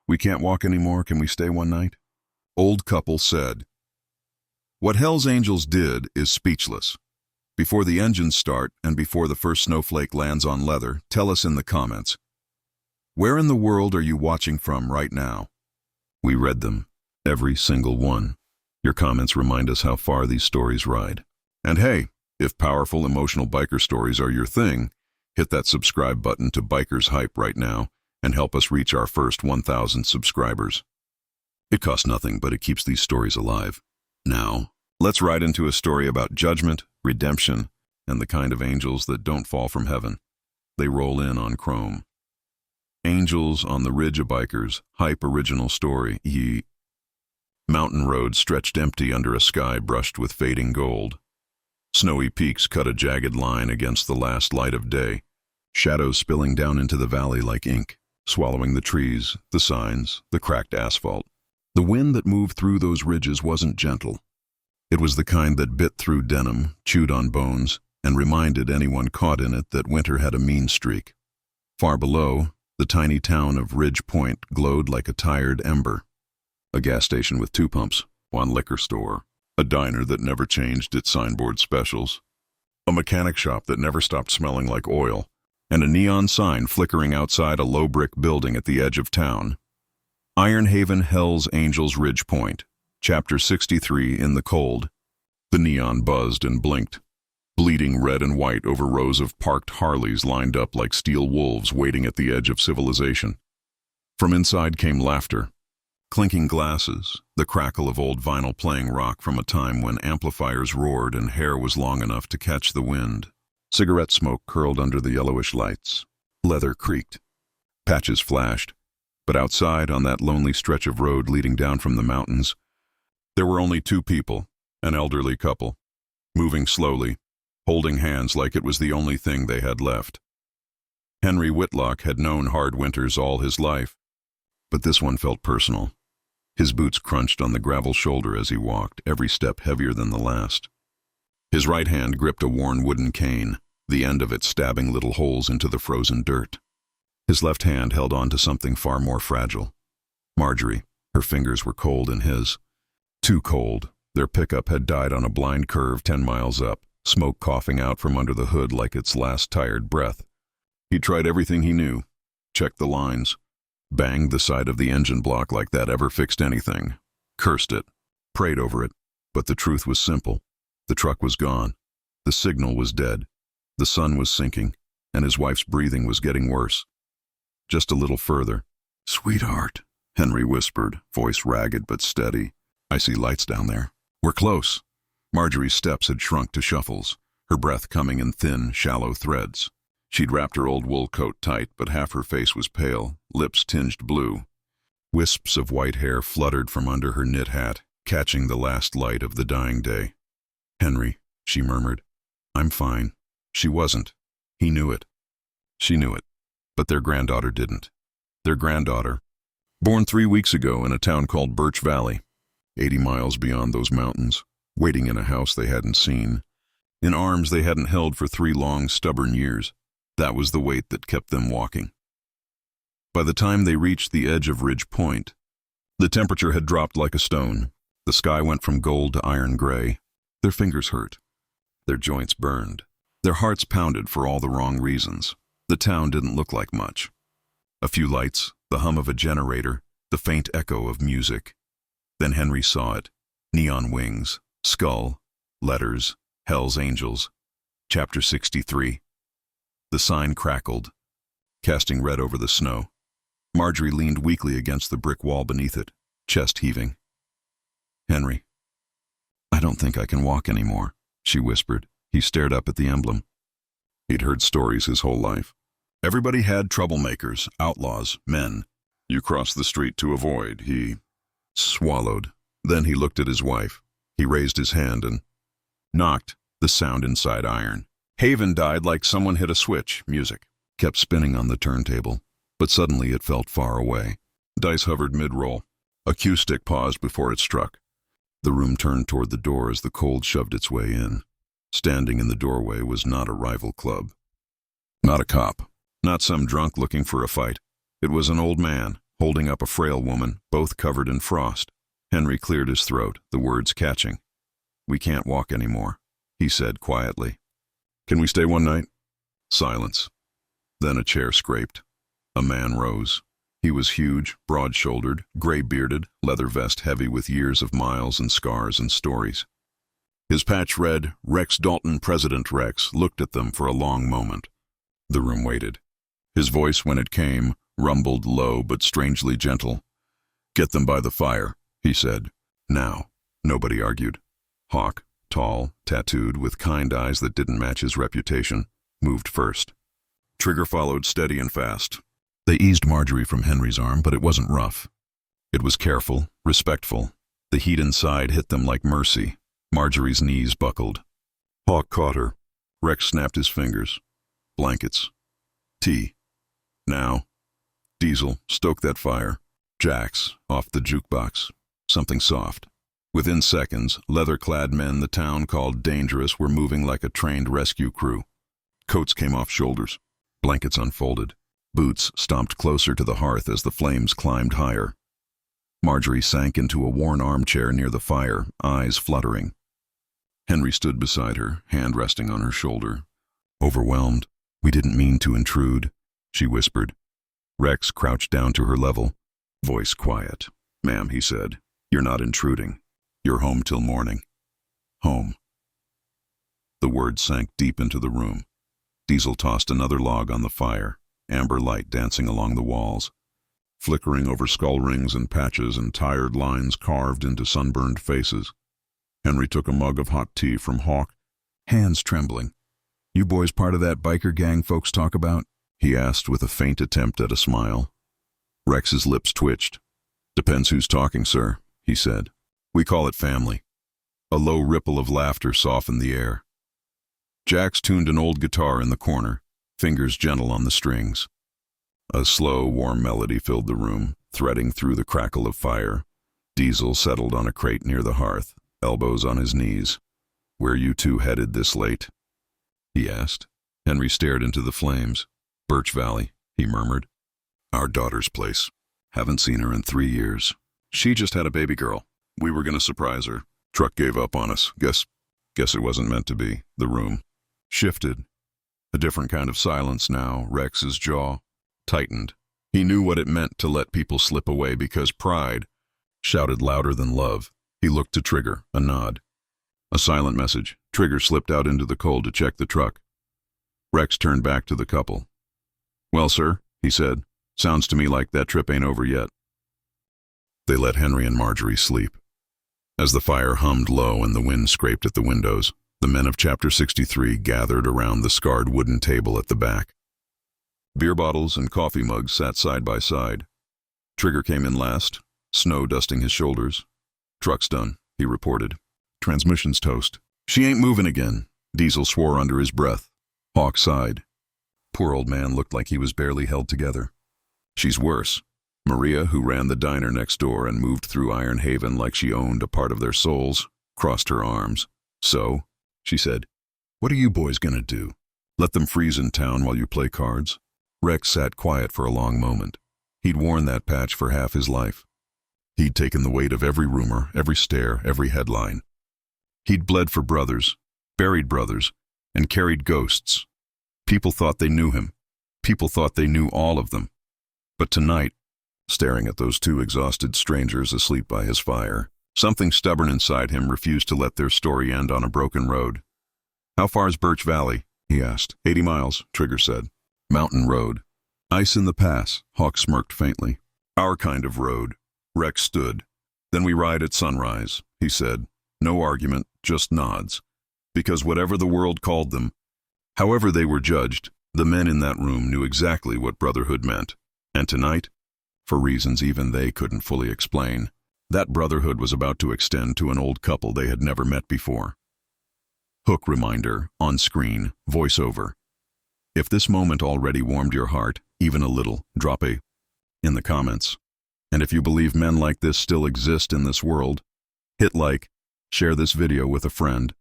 We can't walk anymore. Can we stay one night? Old couple said. What Hell's Angels did is speechless. Before the engines start and before the first snowflake lands on leather, tell us in the comments. Where in the world are you watching from right now? We read them, every single one. Your comments remind us how far these stories ride. And hey, if powerful emotional biker stories are your thing, hit that subscribe button to Bikers Hype right now and help us reach our first 1,000 subscribers. It costs nothing, but it keeps these stories alive. Now, let's ride into a story about judgment, redemption, and the kind of angels that don't fall from heaven. They roll in on chrome. Angels on the Ridge of Bikers, Hype original story, Ye. Mountain roads stretched empty under a sky brushed with fading gold. Snowy peaks cut a jagged line against the last light of day, shadows spilling down into the valley like ink, swallowing the trees, the signs, the cracked asphalt. The wind that moved through those ridges wasn't gentle. It was the kind that bit through denim, chewed on bones, and reminded anyone caught in it that winter had a mean streak. Far below, the tiny town of Ridge Point glowed like a tired ember. A gas station with 2 pumps, 1 liquor store, a diner that never changed its signboard specials, a mechanic shop that never stopped smelling like oil, and a neon sign flickering outside a low-brick building at the edge of town. Iron Haven Hell's Angels Ridge Point, Chapter 63 in the cold. The neon buzzed and blinked, bleeding red and white over rows of parked Harleys lined up like steel wolves waiting at the edge of civilization. From inside came laughter, clinking glasses, the crackle of old vinyl playing rock from a time when amplifiers roared and hair was long enough to catch the wind. Cigarette smoke curled under the yellowish lights. Leather creaked. Patches flashed. But outside, on that lonely stretch of road leading down from the mountains, there were only 2 people, an elderly couple, moving slowly, holding hands like it was the only thing they had left. Henry Whitlock had known hard winters all his life, but this one felt personal. His boots crunched on the gravel shoulder as he walked, every step heavier than the last. His right hand gripped a worn wooden cane, the end of it stabbing little holes into the frozen dirt. His left hand held on to something far more fragile. Marjorie, her fingers were cold in his. Too cold. Their pickup had died on a blind curve 10 miles up, smoke coughing out from under the hood like its last tired breath. He tried everything he knew, checked the lines, banged the side of the engine block like that ever fixed anything, cursed it, prayed over it, but the truth was simple. The truck was gone. The signal was dead. The sun was sinking, and his wife's breathing was getting worse. Just a little further. "Sweetheart," Henry whispered, voice ragged but steady. "I see lights down there. We're close." Marjorie's steps had shrunk to shuffles, her breath coming in thin, shallow threads. She'd wrapped her old wool coat tight, but half her face was pale, lips tinged blue. Wisps of white hair fluttered from under her knit hat, catching the last light of the dying day. "Henry," she murmured. "I'm fine." She wasn't. He knew it. She knew it. But their granddaughter didn't. Their granddaughter, born 3 weeks ago in a town called Birch Valley, 80 miles beyond those mountains, waiting in a house they hadn't seen, in arms they hadn't held for 3 long, stubborn years. That was the weight that kept them walking. By the time they reached the edge of Ridge Point, the temperature had dropped like a stone. The sky went from gold to iron gray. Their fingers hurt. Their joints burned. Their hearts pounded for all the wrong reasons. The town didn't look like much. A few lights, the hum of a generator, the faint echo of music. Then Henry saw it. Neon wings, skull, letters, Hell's Angels. Chapter 63. The sign crackled, casting red over the snow. Marjorie leaned weakly against the brick wall beneath it, chest heaving. "Henry, I don't think I can walk anymore," she whispered. He stared up at the emblem. He'd heard stories his whole life. Everybody had troublemakers, outlaws, men you crossed the street to avoid. He swallowed. Then he looked at his wife. He raised his hand and knocked, the sound inside iron. Haven died like someone hit a switch. Music kept spinning on the turntable, but suddenly it felt far away. Dice hovered mid-roll. A cue stick paused before it struck. The room turned toward the door as the cold shoved its way in. Standing in the doorway was not a rival club. Not a cop. Not some drunk looking for a fight. It was an old man, holding up a frail woman, both covered in frost. Henry cleared his throat, the words catching. "We can't walk anymore," he said quietly. "Can we stay one night?" Silence. Then a chair scraped. A man rose. He was huge, broad-shouldered, gray-bearded, leather vest heavy with years of miles and scars and stories. His patch read, "Rex Dalton, President Rex," looked at them for a long moment. The room waited. His voice, when it came, rumbled low but strangely gentle. "Get them by the fire," he said. "Now." Nobody argued. Hawk, tall, tattooed, with kind eyes that didn't match his reputation, moved first. Trigger followed, steady and fast. They eased Marjorie from Henry's arm, but it wasn't rough. It was careful, respectful. The heat inside hit them like mercy. Marjorie's knees buckled. Hawk caught her. Rex snapped his fingers. Blankets. Tea. Now. Diesel, stoke that fire. Jacks, off the jukebox. Something soft. Within seconds, leather-clad men the town called dangerous were moving like a trained rescue crew. Coats came off shoulders. Blankets unfolded. Boots stomped closer to the hearth as the flames climbed higher. Marjorie sank into a worn armchair near the fire, eyes fluttering. Henry stood beside her, hand resting on her shoulder. Overwhelmed. "We didn't mean to intrude," she whispered. Rex crouched down to her level. Voice quiet. "Ma'am," he said, "you're not intruding. You're home till morning." Home. The word sank deep into the room. Diesel tossed another log on the fire, amber light dancing along the walls, flickering over skull rings and patches and tired lines carved into sunburned faces. Henry took a mug of hot tea from Hawk, hands trembling. "You boys part of that biker gang folks talk about?" he asked with a faint attempt at a smile. Rex's lips twitched. "Depends who's talking, sir," he said. "We call it family." A low ripple of laughter softened the air. Jax tuned an old guitar in the corner, fingers gentle on the strings. A slow, warm melody filled the room, threading through the crackle of fire. Diesel settled on a crate near the hearth, elbows on his knees. "Where you two headed this late?" he asked. Henry stared into the flames. "Birch Valley," he murmured. "Our daughter's place. Haven't seen her in 3 years. She just had a baby girl. We were gonna surprise her. Truck gave up on us. Guess it wasn't meant to be." The room shifted. A different kind of silence now. Rex's jaw tightened. He knew what it meant to let people slip away because pride shouted louder than love. He looked to Trigger, a nod. A silent message. Trigger slipped out into the cold to check the truck. Rex turned back to the couple. "Well, sir," he said, "sounds to me like that trip ain't over yet." They let Henry and Marjorie sleep. As the fire hummed low and the wind scraped at the windows, the men of Chapter 63 gathered around the scarred wooden table at the back. Beer bottles and coffee mugs sat side by side. Trigger came in last, snow dusting his shoulders. "Truck's done," he reported. "Transmission's toast." "She ain't moving again," Diesel swore under his breath. Hawk sighed. Poor old man looked like he was barely held together. "She's worse." Maria, who ran the diner next door and moved through Iron Haven like she owned a part of their souls, crossed her arms. "So," she said, "what are you boys gonna do? Let them freeze in town while you play cards?" Rex sat quiet for a long moment. He'd worn that patch for half his life. He'd taken the weight of every rumor, every stare, every headline. He'd bled for brothers, buried brothers, and carried ghosts. People thought they knew him. People thought they knew all of them. But tonight, staring at those two exhausted strangers asleep by his fire, something stubborn inside him refused to let their story end on a broken road. "How far's Birch Valley?" he asked. 80 miles, Trigger said. "Mountain road." "Ice in the pass," Hawk smirked faintly. "Our kind of road." Rex stood. "Then we ride at sunrise," he said. No argument, just nods. Because whatever the world called them, however they were judged, the men in that room knew exactly what brotherhood meant. And tonight, for reasons even they couldn't fully explain, that brotherhood was about to extend to an old couple they had never met before. Hook reminder, on screen, voiceover. If this moment already warmed your heart, even a little, drop a in the comments. And if you believe men like this still exist in this world, hit like, share this video with a friend,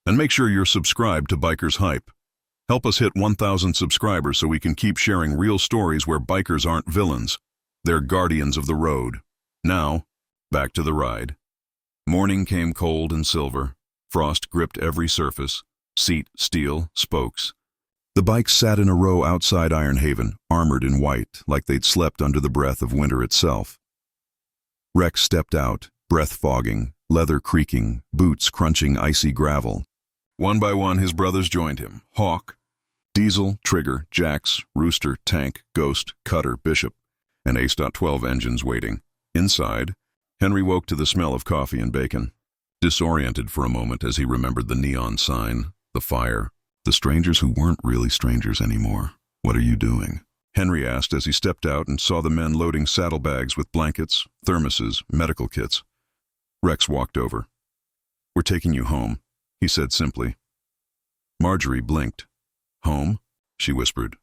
and make sure you're subscribed to Bikers Hype. Help us hit 1,000 subscribers so we can keep sharing real stories where bikers aren't villains. They're guardians of the road. Now, back to the ride. Morning came cold and silver. Frost gripped every surface, seat, steel, spokes. The bikes sat in a row outside Iron Haven, armored in white, like they'd slept under the breath of winter itself. Rex stepped out, breath fogging, leather creaking, boots crunching icy gravel. One by one his brothers joined him. Hawk, Diesel, Trigger, Jax, Rooster, Tank, Ghost, Cutter, Bishop, and Ace.12 engines waiting. Inside, Henry woke to the smell of coffee and bacon, disoriented for a moment as he remembered the neon sign, the fire, the strangers who weren't really strangers anymore. "What are you doing?" Henry asked as he stepped out and saw the men loading saddlebags with blankets, thermoses, medical kits. Rex walked over. "We're taking you home," he said simply. Marjorie blinked. "Home?" she whispered.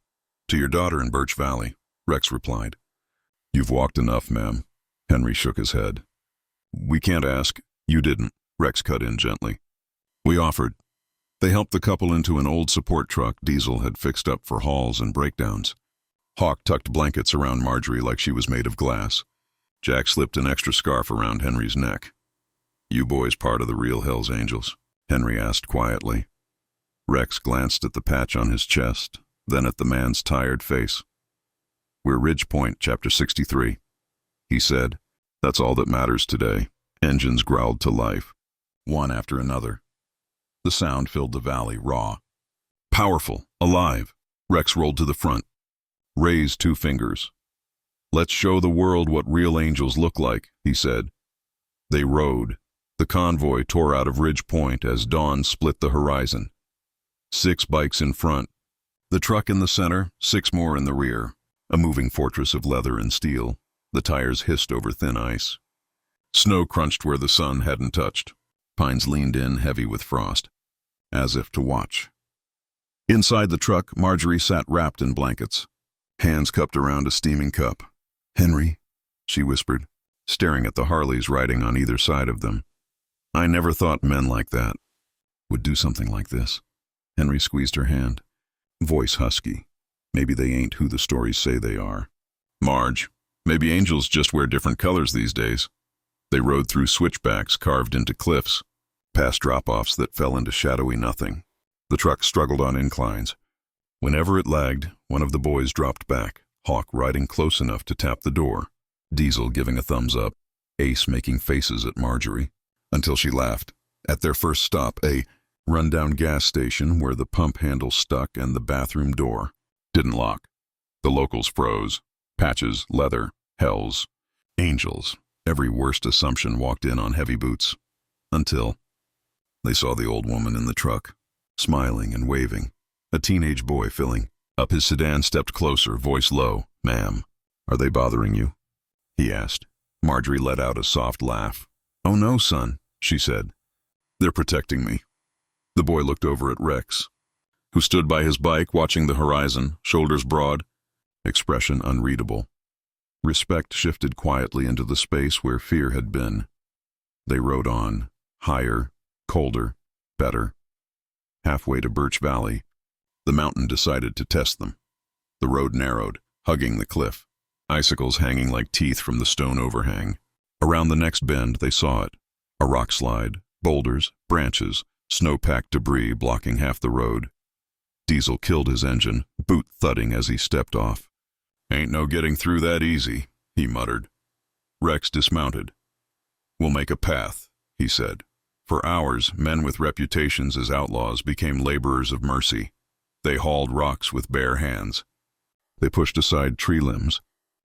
"To your daughter in Birch Valley," Rex replied. "You've walked enough, ma'am." Henry shook his head. "We can't ask." "You didn't," Rex cut in gently. "We offered." They helped the couple into an old support truck Diesel had fixed up for hauls and breakdowns. Hawk tucked blankets around Marjorie like she was made of glass. Jack slipped an extra scarf around Henry's neck. "You boys part of the real Hells Angels?" Henry asked quietly. Rex glanced at the patch on his chest, then at the man's tired face. "We're Ridge Point, Chapter 63. He said. "That's all that matters today." Engines growled to life, one after another. The sound filled the valley, raw. Powerful, alive. Rex rolled to the front. Raised 2 fingers. "Let's show the world what real angels look like," he said. They rode. The convoy tore out of Ridge Point as dawn split the horizon. 6 bikes in front. The truck in the center, 6 more in the rear. A moving fortress of leather and steel. The tires hissed over thin ice. Snow crunched where the sun hadn't touched. Pines leaned in, heavy with frost, as if to watch. Inside the truck, Marjorie sat wrapped in blankets, hands cupped around a steaming cup. "Henry," she whispered, staring at the Harleys riding on either side of them. "I never thought men like that would do something like this." Henry squeezed her hand, voice husky. "Maybe they ain't who the stories say they are. Marge, maybe angels just wear different colors these days." They rode through switchbacks carved into cliffs, past drop-offs that fell into shadowy nothing. The truck struggled on inclines. Whenever it lagged, one of the boys dropped back, Hawk riding close enough to tap the door, Diesel giving a thumbs up, Ace making faces at Marjorie, until she laughed. At their first stop, a rundown gas station where the pump handle stuck and the bathroom door didn't lock. The locals froze. Patches, leather, Hells, Angels. Every worst assumption walked in on heavy boots. Until they saw the old woman in the truck, smiling and waving. A teenage boy filling up his sedan stepped closer, voice low. "Ma'am, are they bothering you?" he asked. Marjorie let out a soft laugh. "Oh no, son," she said. "They're protecting me." The boy looked over at Rex, who stood by his bike watching the horizon, shoulders broad, expression unreadable. Respect shifted quietly into the space where fear had been. They rode on, higher, colder, better. Halfway to Birch Valley, the mountain decided to test them. The road narrowed, hugging the cliff, icicles hanging like teeth from the stone overhang. Around the next bend, they saw it. A rock slide, boulders, branches, snow-packed debris blocking half the road. Diesel killed his engine, boot thudding as he stepped off. "Ain't no getting through that easy," he muttered. Rex dismounted. "We'll make a path," he said. For hours, men with reputations as outlaws became laborers of mercy. They hauled rocks with bare hands. They pushed aside tree limbs,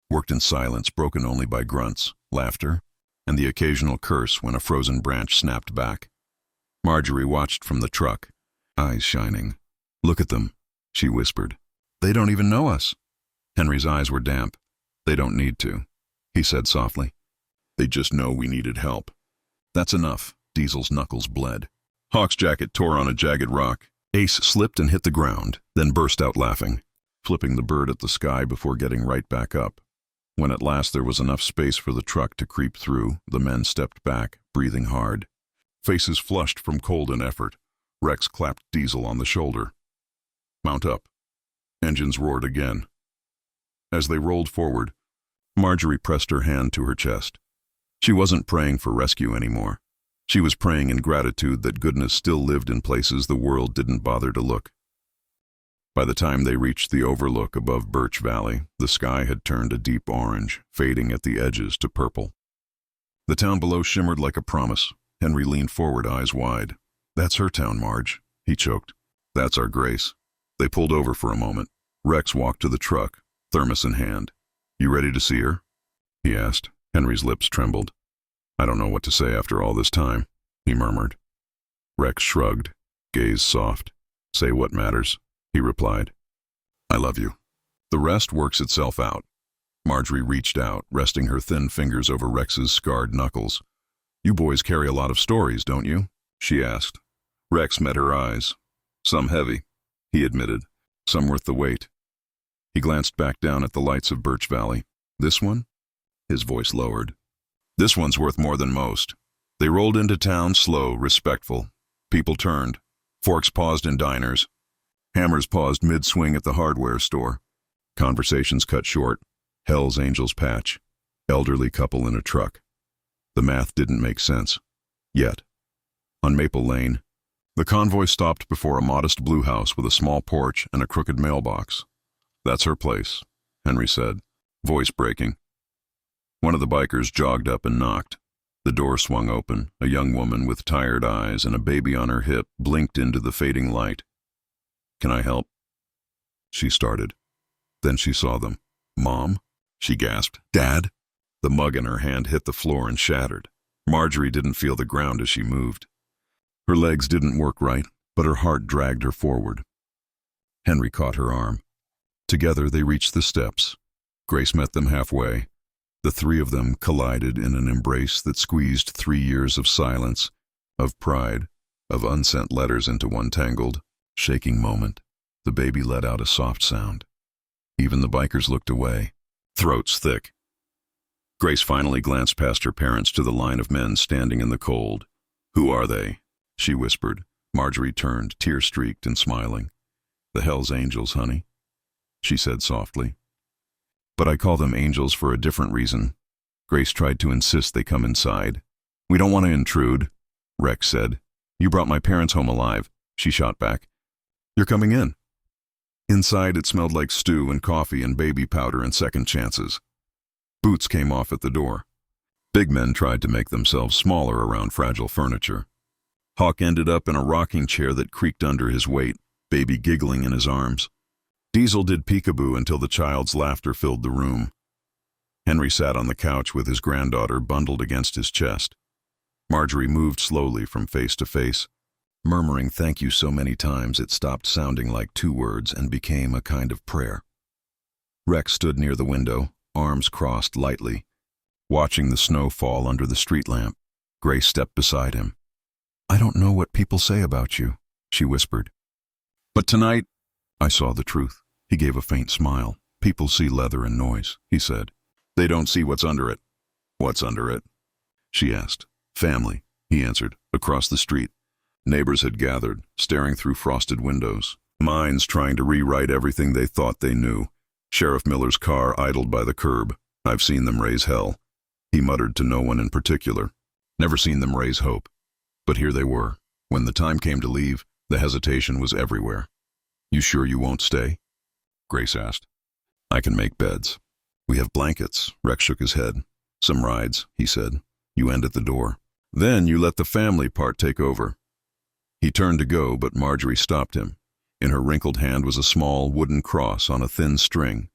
worked in silence broken only by grunts, laughter, and the occasional curse when a frozen branch snapped back. Marjorie watched from the truck, eyes shining. "Look at them," she whispered. "They don't even know us." Henry's eyes were damp. "They don't need to," he said softly. "They just know we needed help." "That's enough." Diesel's knuckles bled. Hawk's jacket tore on a jagged rock. Ace slipped and hit the ground, then burst out laughing, flipping the bird at the sky before getting right back up. When at last there was enough space for the truck to creep through, the men stepped back, breathing hard. Faces flushed from cold and effort. Rex clapped Diesel on the shoulder. "Mount up." Engines roared again. As they rolled forward, Marjorie pressed her hand to her chest. She wasn't praying for rescue anymore. She was praying in gratitude that goodness still lived in places the world didn't bother to look. By the time they reached the overlook above Birch Valley, the sky had turned a deep orange, fading at the edges to purple. The town below shimmered like a promise. Henry leaned forward, eyes wide. "That's her town, Marge," he choked. "That's our Grace." They pulled over for a moment. Rex walked to the truck, thermos in hand. "You ready to see her?" he asked. Henry's lips trembled. "I don't know what to say after all this time," he murmured. Rex shrugged, gaze soft. "Say what matters," he replied. "I love you. The rest works itself out." Marjorie reached out, resting her thin fingers over Rex's scarred knuckles. "You boys carry a lot of stories, don't you?" she asked. Rex met her eyes. "Some heavy," he admitted. "Some worth the wait." He glanced back down at the lights of Birch Valley. "This one?" His voice lowered. "This one's worth more than most." They rolled into town slow, respectful. People turned. Forks paused in diners. Hammers paused mid-swing at the hardware store. Conversations cut short. Hell's Angels patch. Elderly couple in a truck. The math didn't make sense. Yet. On Maple Lane, the convoy stopped before a modest blue house with a small porch and a crooked mailbox. "That's her place," Henry said, voice breaking. One of the bikers jogged up and knocked. The door swung open. A young woman with tired eyes and a baby on her hip blinked into the fading light. "Can I help?" she started. Then she saw them. "Mom?" she gasped. "Dad?" The mug in her hand hit the floor and shattered. Marjorie didn't feel the ground as she moved. Her legs didn't work right, but her heart dragged her forward. Henry caught her arm. Together they reached the steps. Grace met them halfway. The three of them collided in an embrace that squeezed 3 years of silence, of pride, of unsent letters into one tangled, shaking moment. The baby let out a soft sound. Even the bikers looked away, throats thick. Grace finally glanced past her parents to the line of men standing in the cold. "Who are they?" she whispered. Marjorie turned, tear-streaked and smiling. "The Hell's Angels, honey," she said softly. "But I call them angels for a different reason." Grace tried to insist they come inside. "We don't want to intrude," Rex said. "You brought my parents home alive," she shot back. "You're coming in." Inside it smelled like stew and coffee and baby powder and second chances. Boots came off at the door. Big men tried to make themselves smaller around fragile furniture. Hawk ended up in a rocking chair that creaked under his weight, baby giggling in his arms. Diesel did peekaboo until the child's laughter filled the room. Henry sat on the couch with his granddaughter bundled against his chest. Marjorie moved slowly from face to face, murmuring thank you so many times it stopped sounding like 2 words and became a kind of prayer. Rex stood near the window, arms crossed lightly, watching the snow fall under the street lamp. Grace stepped beside him. "I don't know what people say about you," she whispered. "But tonight," I saw the truth. He gave a faint smile. "People see leather and noise," he said. "They don't see what's under it." "What's under it?" she asked. "Family," he answered, across the street. Neighbors had gathered, staring through frosted windows, minds trying to rewrite everything they thought they knew. Sheriff Miller's car idled by the curb. "I've seen them raise hell," he muttered to no one in particular. "Never seen them raise hope." But here they were. When the time came to leave, the hesitation was everywhere. "You sure you won't stay?" Grace asked. "I can make beds. We have blankets." Rex shook his head. "Some rides," he said. "You end at the door. Then you let the family part take over." He turned to go, but Marjorie stopped him. In her wrinkled hand was a small wooden cross on a thin string.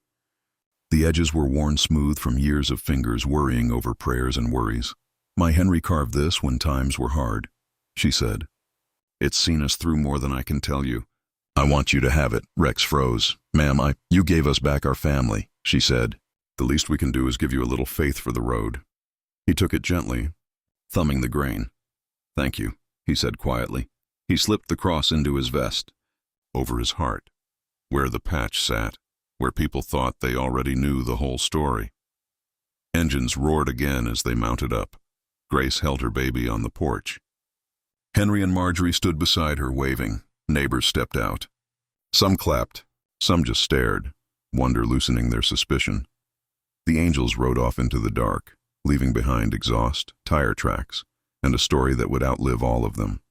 The edges were worn smooth from years of fingers worrying over prayers and worries. "My Henry carved this when times were hard," she said. "It's seen us through more than I can tell you." "I want you to have it." Rex froze. "Ma'am, you gave us back our family," she said. "The least we can do is give you a little faith for the road." He took it gently, thumbing the grain. "Thank you," he said quietly. He slipped the cross into his vest, over his heart, where the patch sat, where people thought they already knew the whole story. Engines roared again as they mounted up. Grace held her baby on the porch. Henry and Marjorie stood beside her, waving. Neighbors stepped out. Some clapped, some just stared, wonder loosening their suspicion. The Angels rode off into the dark, leaving behind exhaust, tire tracks, and a story that would outlive all of them.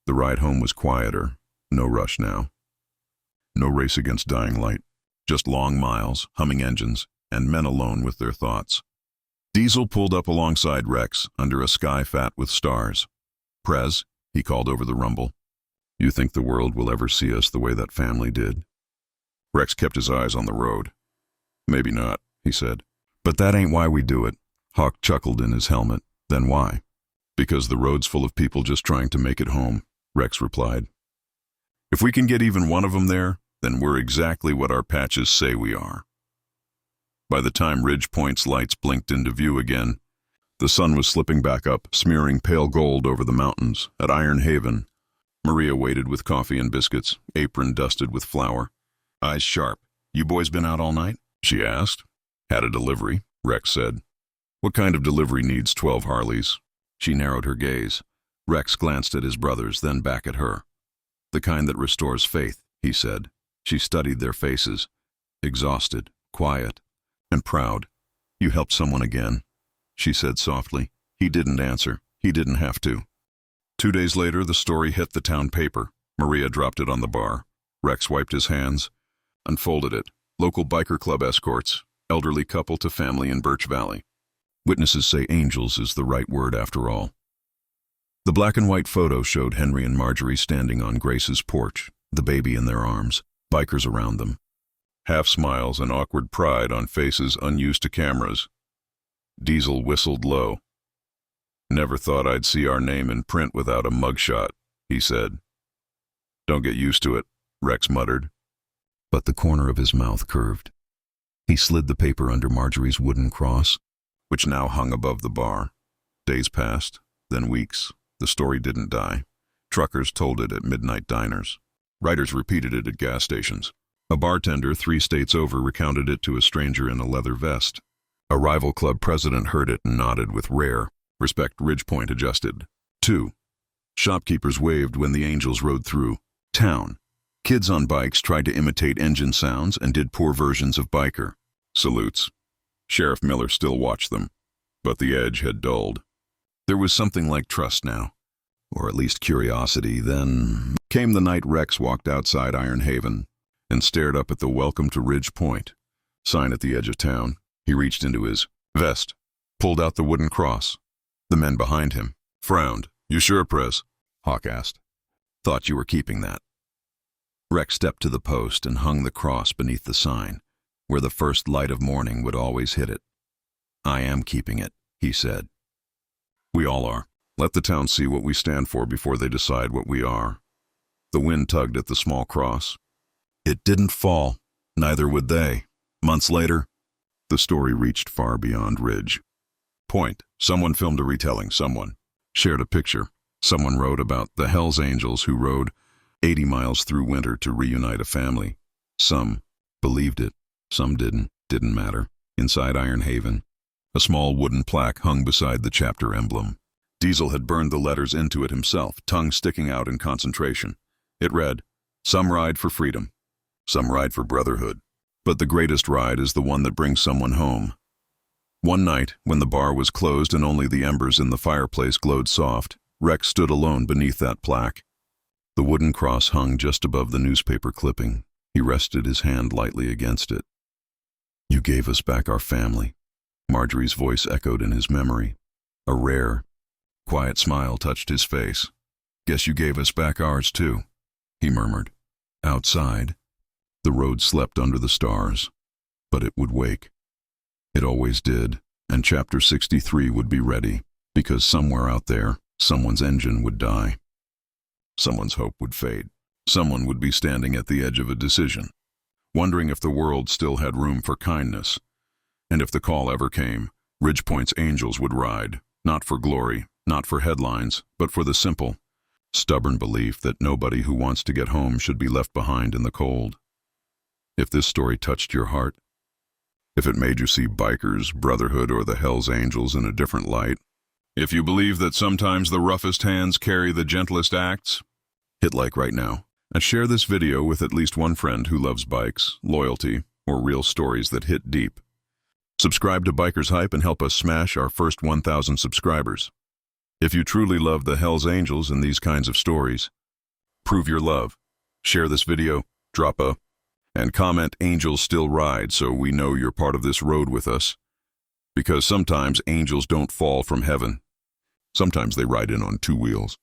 The ride home was quieter, no rush now. No race against dying light, just long miles, humming engines, and men alone with their thoughts. Diesel pulled up alongside Rex under a sky fat with stars. "Prez," he called over the rumble, "you think the world will ever see us the way that family did?" Rex kept his eyes on the road. "Maybe not," he said. "But that ain't why we do it." Hawk chuckled in his helmet. "Then why?" "Because the road's full of people just trying to make it home," Rex replied. "If we can get even one of them there, then we're exactly what our patches say we are." By the time Ridge Point's lights blinked into view again, the sun was slipping back up, smearing pale gold over the mountains. At Iron Haven, Maria waited with coffee and biscuits, apron dusted with flour. Eyes sharp. "You boys been out all night?" she asked. "Had a delivery," Rex said. "What kind of delivery needs 12 Harleys?" She narrowed her gaze. Rex glanced at his brothers, then back at her. "The kind that restores faith," he said. She studied their faces. Exhausted, quiet, and proud. "You helped someone again," she said softly. He didn't answer. He didn't have to. 2 days later, the story hit the town paper. Maria dropped it on the bar. Rex wiped his hands, unfolded it. Local biker club escorts, elderly couple to family in Birch Valley. Witnesses say angels is the right word after all. The black and white photo showed Henry and Marjorie standing on Grace's porch, the baby in their arms, bikers around them. Half smiles and awkward pride on faces unused to cameras. Diesel whistled low. "Never thought I'd see our name in print without a mugshot," he said. "Don't get used to it," Rex muttered. But the corner of his mouth curved. He slid the paper under Marjorie's wooden cross, which now hung above the bar. Days passed, then weeks. The story didn't die. Truckers told it at midnight diners. Writers repeated it at gas stations. A bartender 3 states over recounted it to a stranger in a leather vest. A rival club president heard it and nodded with rare respect. Ridgepoint adjusted. 2. Shopkeepers waved when the Angels rode through town. Kids on bikes tried to imitate engine sounds and did poor versions of biker salutes. Sheriff Miller still watched them, but the edge had dulled. There was something like trust now, or at least curiosity. Then came the night Rex walked outside Iron Haven and stared up at the "Welcome to Ridge Point" sign at the edge of town. He reached into his vest, pulled out the wooden cross. The men behind him frowned. "You sure, Prez?" Hawk asked. "Thought you were keeping that." Rex stepped to the post and hung the cross beneath the sign, where the first light of morning would always hit it. "I am keeping it," he said. "We all are. Let the town see what we stand for before they decide what we are." The wind tugged at the small cross. It didn't fall. Neither would they. Months later, the story reached far beyond Ridge Point. Someone filmed a retelling. Someone shared a picture. Someone wrote about the Hells Angels who rode 80 miles through winter to reunite a family. Some believed it. Some didn't. Didn't matter. Inside Iron Haven, a small wooden plaque hung beside the chapter emblem. Diesel had burned the letters into it himself, tongue sticking out in concentration. It read, "Some ride for freedom. Some ride for brotherhood. But the greatest ride is the one that brings someone home." One night, when the bar was closed and only the embers in the fireplace glowed soft, Rex stood alone beneath that plaque. The wooden cross hung just above the newspaper clipping. He rested his hand lightly against it. "You gave us back our family," Marjorie's voice echoed in his memory. A rare, quiet smile touched his face. "Guess you gave us back ours too," he murmured. Outside, the road slept under the stars, but it would wake. It always did, and chapter 63 would be ready, because somewhere out there, someone's engine would die. Someone's hope would fade. Someone would be standing at the edge of a decision, wondering if the world still had room for kindness. And if the call ever came, Ridgepoint's Angels would ride, not for glory, not for headlines, but for the simple, stubborn belief that nobody who wants to get home should be left behind in the cold. If this story touched your heart, if it made you see bikers, Brotherhood, or the Hells Angels in a different light, if you believe that sometimes the roughest hands carry the gentlest acts, hit like right now and share this video with at least one friend who loves bikes, loyalty, or real stories that hit deep. Subscribe to Bikers Hype and help us smash our first 1,000 subscribers. If you truly love the Hells Angels and these kinds of stories, prove your love. Share this video, drop a, and comment "Angels Still Ride" so we know you're part of this road with us. Because sometimes angels don't fall from heaven. Sometimes they ride in on 2 wheels.